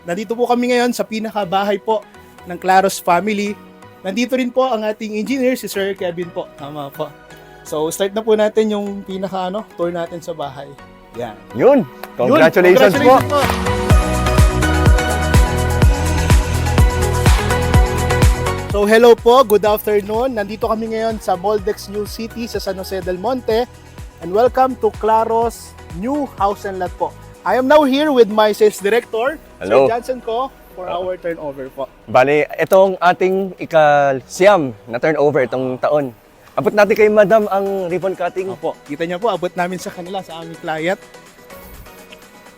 Nandito po kami ngayon sa pinakabahay po ng Claros family. Nandito rin po ang ating engineer, si Sir Kevin po. Tama po. So, start na po natin yung tour natin sa bahay. Yan. Yun! Congratulations po! So, hello po, good afternoon. Nandito kami ngayon sa Moldex New City sa San Jose del Monte. And welcome to Claros New House and Lot po. I am now here with my sales director, Hello. Sir Johnson ko, for our turnover po. Bale, itong ating ika-siyam na turnover itong taon. Abot natin kay Madam ang ribbon cutting. Opo, kita niyo po, abot namin sa kanila, sa aming client.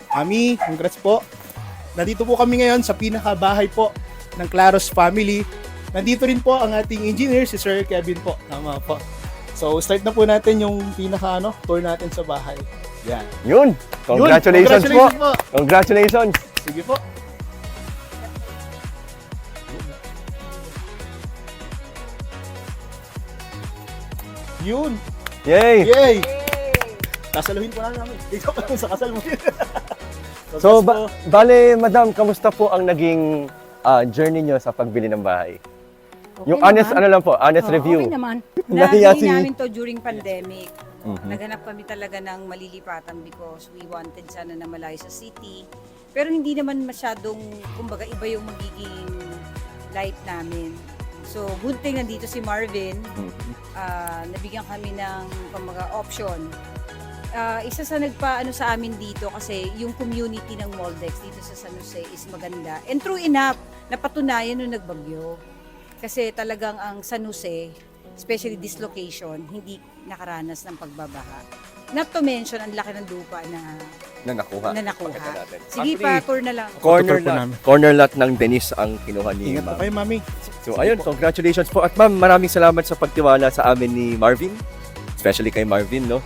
Ami, congrats po. Nandito po kami ngayon sa pinakabahay po ng Claros family. Nandito rin po ang ating engineer, si Sir Kevin po. Tama po. So, start na po natin yung tour natin sa bahay. Yan. Yun! Congratulations po! po! Congratulations! Sige po. Yun! Yay! Yay! Kasaluhin po namin. Ikaw pa lang sa kasal mo. So, bale, Madam, kamusta po ang naging journey nyo sa pagbili ng bahay? Okay Yung honest, naman. honest review. Okay naman. Nahiya Nabili si- namin to during pandemic. Mhm. Naghanap kami talaga ng malilipatan because we wanted sana na malayo sa city. Pero hindi naman masyadong, kumbaga, iba yung magiging life namin. So, good thing nandito si Marvin. Nabigyan kami ng kumbaga, option. Isa sa nagpaano sa amin dito kasi yung community ng Moldex dito sa San Jose is maganda. And true enough, napatunayan nung nagbagyo. Kasi talagang ang San Jose, especially this location, hindi nakaranas ng pagbabaha. Not to mention, ang laki ng lupa na nakuha. nakuha. natin. Sige Actually, pa, tour na lang. Corner Tutur po lot. namin. Corner lot ng Denise ang kinuha ni Ingat po Ma'am. kayo, mami. So ayun, congratulations po. At ma'am, maraming salamat sa pagtiwala sa amin ni Marvin. Especially kay Marvin, no?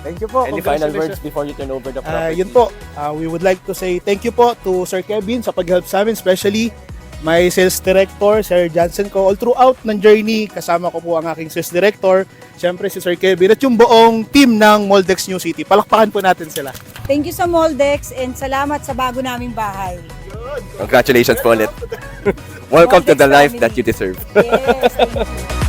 Thank you po. Any final Congratulations. words before you turn over the property? Yun po, we would like to say thank you po to Sir Kevin sa pag-help sa amin, especially my sales director, Sir Johnson ko. All throughout ng journey, kasama ko po ang aking sales director, syempre si Sir Kevin, at yung buong team ng Moldex New City. Palakpakan po natin sila. Thank you sa Moldex and salamat sa bago naming bahay. Congratulations po ulit. Welcome to the Moldex life family. that you deserve. Yes, thank you.